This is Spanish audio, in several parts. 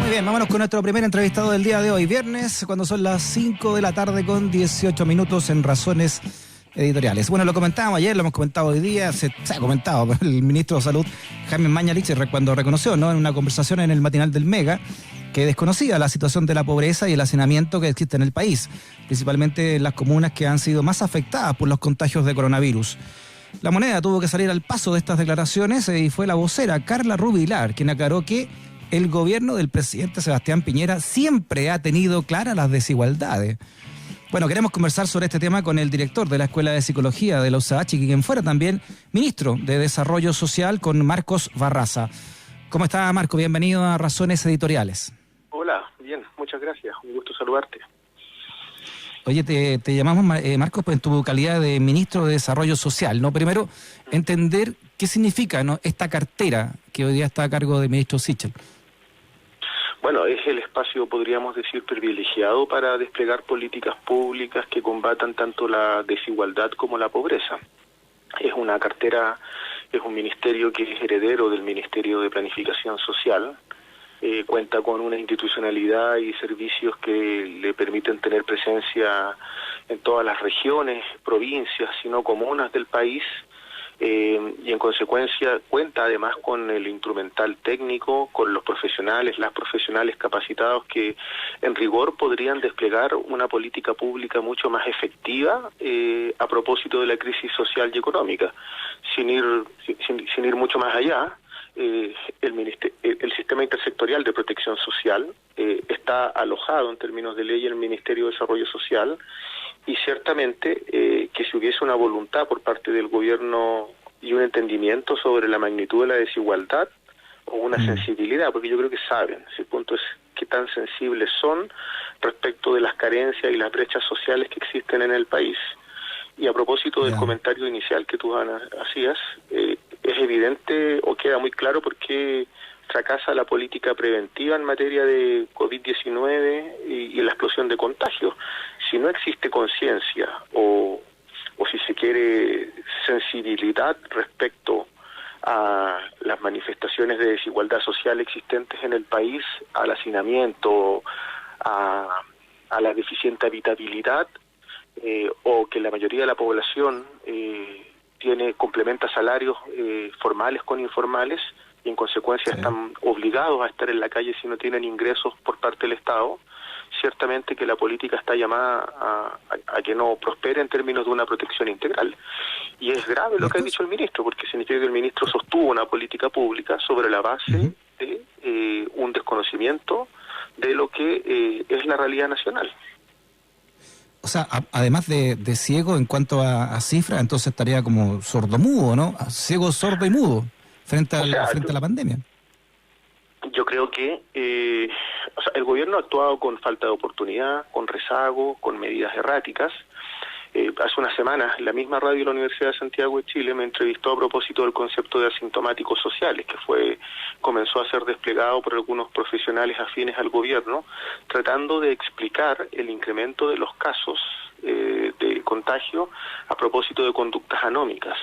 Muy bien, vámonos con nuestro primer entrevistado del día de hoy, viernes, cuando son las 5 de la tarde con 18 minutos en Razones Editoriales. Bueno, lo comentábamos ayer, lo hemos comentado hoy día, se ha comentado, el ministro de Salud, Jaime Mañalich, cuando reconoció, ¿no?, en una conversación en el matinal del Mega, que desconocía la situación de la pobreza y el hacinamiento que existe en el país, principalmente en las comunas que han sido más afectadas por los contagios de coronavirus. La Moneda tuvo que salir al paso de estas declaraciones y fue la vocera Carla Rubilar quien aclaró que el gobierno del presidente Sebastián Piñera siempre ha tenido claras las desigualdades. Bueno, queremos conversar sobre este tema con el director de la Escuela de Psicología de la USACH y quien fuera también ministro de Desarrollo Social, con Marcos Barraza. ¿Cómo está, Marco? Bienvenido a Razones Editoriales. Hola, bien, muchas gracias, un gusto saludarte. Oye, te llamamos, Marcos, en tu calidad de ministro de Desarrollo Social, ¿no? Primero, entender qué significa, ¿no?, esta cartera que hoy día está a cargo del ministro Sichel. Bueno, es el espacio, podríamos decir, privilegiado para desplegar políticas públicas que combatan tanto la desigualdad como la pobreza. Es una cartera, es un ministerio que es heredero del Ministerio de Planificación Social. Cuenta con una institucionalidad y servicios que le permiten tener presencia en todas las regiones, provincias, sino comunas del país, y en consecuencia cuenta además con el instrumental técnico, con los profesionales, las profesionales capacitados que en rigor podrían desplegar una política pública mucho más efectiva a propósito de la crisis social y económica. Sin ir mucho más allá, el sistema intersectorial de protección social está alojado en términos de ley en el Ministerio de Desarrollo Social, y ciertamente que si hubiese una voluntad por parte del gobierno y un entendimiento sobre la magnitud de la desigualdad o una sensibilidad, porque yo creo que saben, si el punto es qué tan sensibles son respecto de las carencias y las brechas sociales que existen en el país. Y a propósito del comentario inicial que tú hacías, es evidente o queda muy claro por qué fracasa la política preventiva en materia de COVID-19 y la explosión de contagios. Si no existe conciencia o si se quiere sensibilidad respecto a las manifestaciones de desigualdad social existentes en el país, al hacinamiento, a la deficiente habitabilidad, o que la mayoría de la población complementa salarios formales con informales, y en consecuencia están obligados a estar en la calle si no tienen ingresos por parte del Estado, ciertamente que la política está llamada a que no prospere en términos de una protección integral. Y es grave lo que ha dicho el ministro, porque significa que el ministro sostuvo una política pública sobre la base de un desconocimiento de lo que es la realidad nacional. O sea, además de ciego en cuanto a cifras, entonces estaría como sordomudo, ¿no? Ciego, sordo y mudo frente a la pandemia. Yo creo que el gobierno ha actuado con falta de oportunidad, con rezago, con medidas erráticas. Hace unas semanas, la misma radio de la Universidad de Santiago de Chile me entrevistó a propósito del concepto de asintomáticos sociales, que comenzó a ser desplegado por algunos profesionales afines al gobierno, tratando de explicar el incremento de los casos de contagio a propósito de conductas anómicas.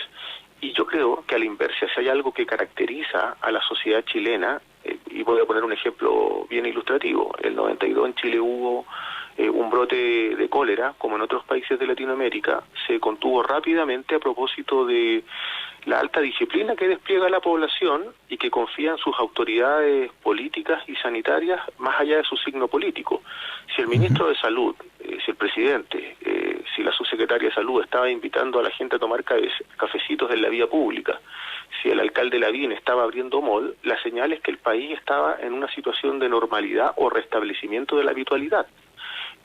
Y yo creo que a la inversa, si hay algo que caracteriza a la sociedad chilena, y voy a poner un ejemplo bien ilustrativo, el 92 en Chile hubo un brote de cólera, como en otros países de Latinoamérica, se contuvo rápidamente a propósito de la alta disciplina que despliega la población y que confía en sus autoridades políticas y sanitarias más allá de su signo político. Si el ministro de Salud, si el presidente, si la subsecretaria de Salud estaba invitando a la gente a tomar cafecitos en la vía pública, si el alcalde Lavín estaba abriendo mall, la señal es que el país estaba en una situación de normalidad o restablecimiento de la habitualidad.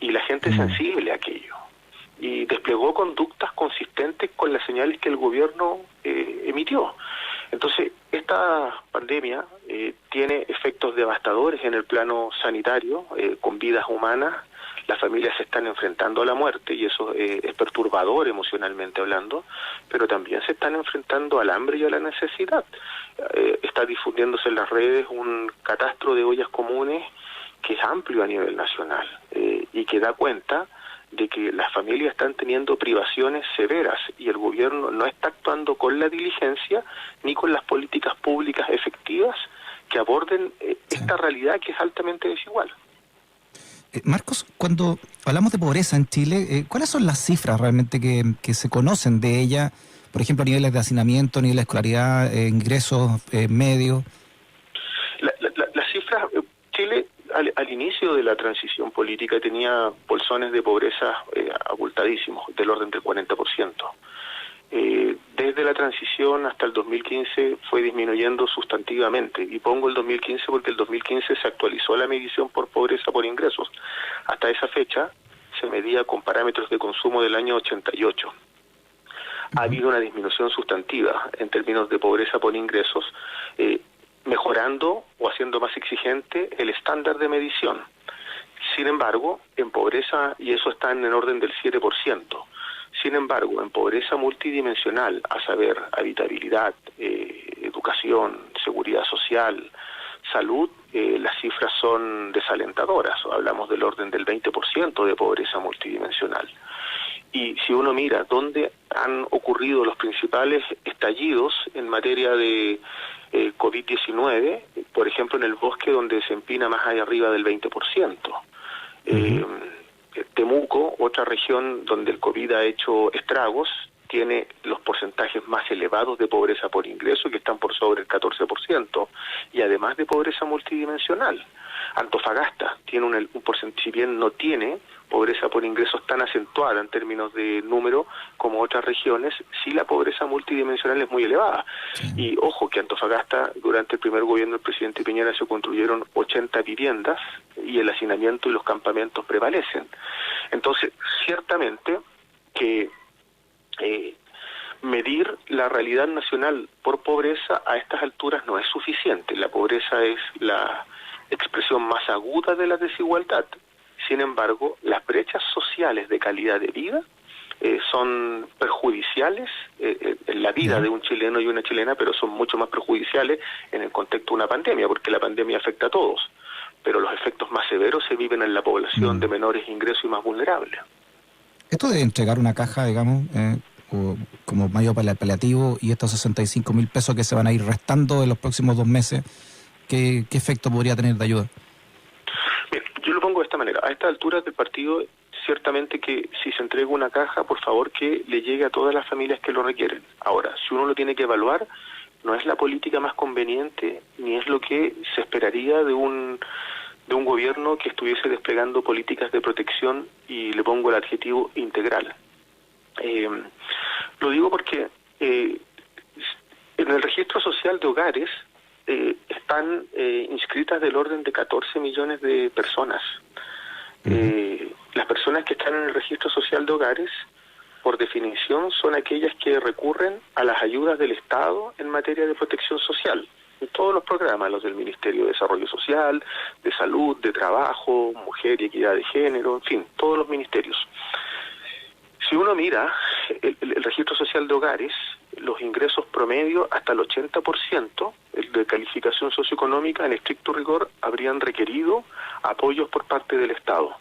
Y la gente es sensible a aquello. Y desplegó conductas consistentes con las señales que el gobierno emitió. Entonces, esta pandemia tiene efectos devastadores en el plano sanitario, con vidas humanas. Las familias se están enfrentando a la muerte y eso es perturbador emocionalmente hablando, pero también se están enfrentando al hambre y a la necesidad. Está difundiéndose en las redes un catastro de ollas comunes que es amplio a nivel nacional y que da cuenta de que las familias están teniendo privaciones severas y el gobierno no está actuando con la diligencia ni con las políticas públicas efectivas que aborden esta realidad que es altamente desigual. Marcos, cuando hablamos de pobreza en Chile, ¿cuáles son las cifras realmente que se conocen de ella? Por ejemplo, niveles de hacinamiento, niveles de escolaridad, ingresos medios. Las cifras, Chile al inicio de la transición política tenía bolsones de pobreza abultadísimos, del orden del 40%. Desde la transición hasta el 2015 fue disminuyendo sustantivamente, y pongo el 2015 porque el 2015 se actualizó la medición por pobreza por ingresos. Hasta esa fecha se medía con parámetros de consumo del año 88. Ha habido una disminución sustantiva en términos de pobreza por ingresos, mejorando o haciendo más exigente el estándar de medición. Sin embargo, en pobreza, y eso está en el orden del 7%, sin embargo, en pobreza multidimensional, a saber, habitabilidad, educación, seguridad social, salud, las cifras son desalentadoras. Hablamos del orden del 20% de pobreza multidimensional. Y si uno mira dónde han ocurrido los principales estallidos en materia de COVID-19, por ejemplo, en el bosque, donde se empina más allá arriba del 20%. Temuco, otra región donde el COVID ha hecho estragos, tiene los porcentajes más elevados de pobreza por ingreso, que están por sobre el 14%, y además de pobreza multidimensional. Antofagasta tiene un porcentaje, si bien no tiene pobreza por ingresos tan acentuada en términos de número como otras regiones, sí la pobreza multidimensional es muy elevada. Y ojo que Antofagasta, durante el primer gobierno del presidente Piñera, se construyeron 80 viviendas y el hacinamiento y los campamentos prevalecen. Entonces, ciertamente que medir la realidad nacional por pobreza a estas alturas no es suficiente. La pobreza es la expresión más aguda de la desigualdad. Sin embargo, las brechas sociales de calidad de vida son perjudiciales en la vida de un chileno y una chilena, pero son mucho más perjudiciales en el contexto de una pandemia, porque la pandemia afecta a todos, pero los efectos más severos se viven en la población de menores ingresos y más vulnerable. Esto de entregar una caja, digamos, como mayor paliativo, y estos 65.000 pesos que se van a ir restando en los próximos 2 meses, ¿qué efecto podría tener de ayuda? Bien, yo lo pongo de esta manera. A estas alturas del partido, ciertamente que si se entrega una caja, por favor que le llegue a todas las familias que lo requieren. Ahora, si uno lo tiene que evaluar, no es la política más conveniente, ni es lo que se esperaría de un gobierno que estuviese desplegando políticas de protección, y le pongo el adjetivo integral. Lo digo porque en el registro social de hogares están inscritas del orden de 14 millones de personas. Las personas que están en el registro social de hogares, por definición, son aquellas que recurren a las ayudas del Estado en materia de protección social. En todos los programas, los del Ministerio de Desarrollo Social, de Salud, de Trabajo, Mujer y Equidad de Género, en fin, todos los ministerios. Si uno mira el registro social de hogares, los ingresos promedio hasta el 80% de calificación socioeconómica, en estricto rigor, habrían requerido apoyos por parte del Estado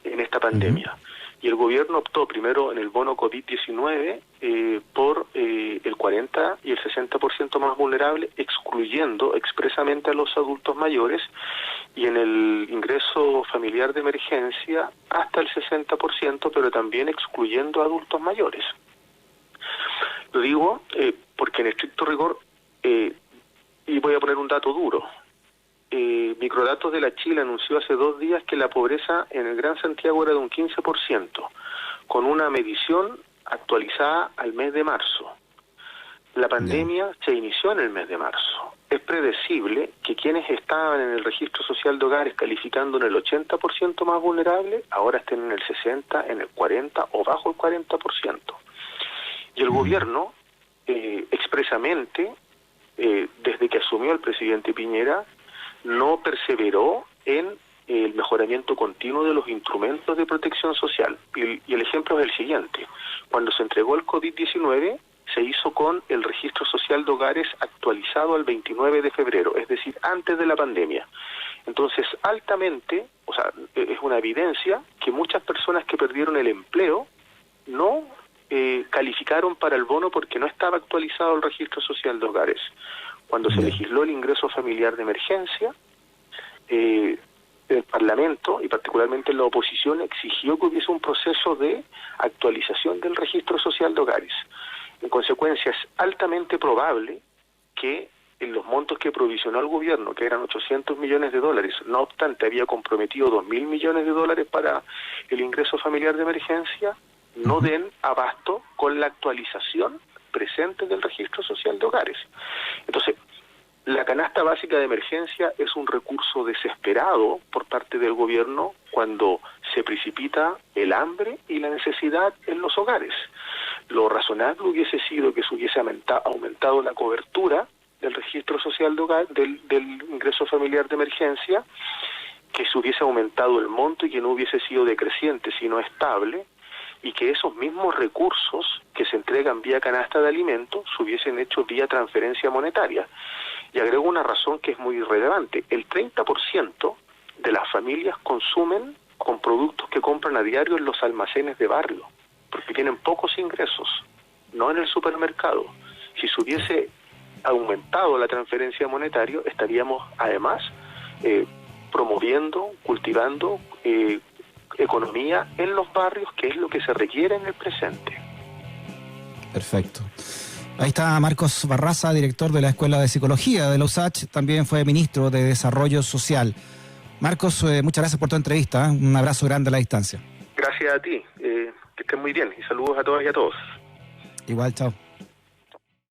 en esta pandemia. Y el gobierno optó primero en el bono COVID-19 por el 40 y el 60% más vulnerable, excluyendo expresamente a los adultos mayores, y en el ingreso familiar de emergencia hasta el 60%, pero también excluyendo a adultos mayores. Lo digo porque en estricto rigor, y voy a poner un dato duro, Microdatos de la Chile anunció hace 2 días que la pobreza en el Gran Santiago era de un 15%, con una medición actualizada al mes de marzo. La pandemia se inició en el mes de marzo. Es predecible que quienes estaban en el registro social de hogares calificando en el 80% más vulnerable, ahora estén en el 60%, en el 40% o bajo el 40%. Y el gobierno, expresamente, desde que asumió el presidente Piñera, no perseveró en el mejoramiento continuo de los instrumentos de protección social. Y el ejemplo es el siguiente. Cuando se entregó el COVID-19, se hizo con el registro social de hogares actualizado al 29 de febrero, es decir, antes de la pandemia. Entonces, altamente, o sea, es una evidencia que muchas personas que perdieron el empleo no calificaron para el bono porque no estaba actualizado el registro social de hogares. Cuando se legisló el ingreso familiar de emergencia, el Parlamento, y particularmente la oposición, exigió que hubiese un proceso de actualización del registro social de hogares. En consecuencia, es altamente probable que en los montos que provisionó el gobierno, que eran 800 millones de dólares, no obstante había comprometido 2.000 millones de dólares para el ingreso familiar de emergencia, no den abasto con la actualización presente del registro social de hogares. Entonces, la canasta básica de emergencia es un recurso desesperado por parte del gobierno cuando se precipita el hambre y la necesidad en los hogares. Lo razonable hubiese sido que se hubiese aumentado la cobertura del registro social de hogar, del ingreso familiar de emergencia, que se hubiese aumentado el monto y que no hubiese sido decreciente, sino estable, y que esos mismos recursos que se entregan vía canasta de alimentos se hubiesen hecho vía transferencia monetaria. Y agrego una razón que es muy relevante. El 30% de las familias consumen con productos que compran a diario en los almacenes de barrio, porque tienen pocos ingresos, no en el supermercado. Si se hubiese aumentado la transferencia monetaria, estaríamos además promoviendo, cultivando economía en los barrios, que es lo que se requiere en el presente. Perfecto. Ahí está Marcos Barraza, director de la Escuela de Psicología de la USACH, también fue ministro de Desarrollo Social. Marcos, muchas gracias por tu entrevista, un abrazo grande a la distancia. Gracias a ti, que estén muy bien y saludos a todas y a todos. Igual, chao.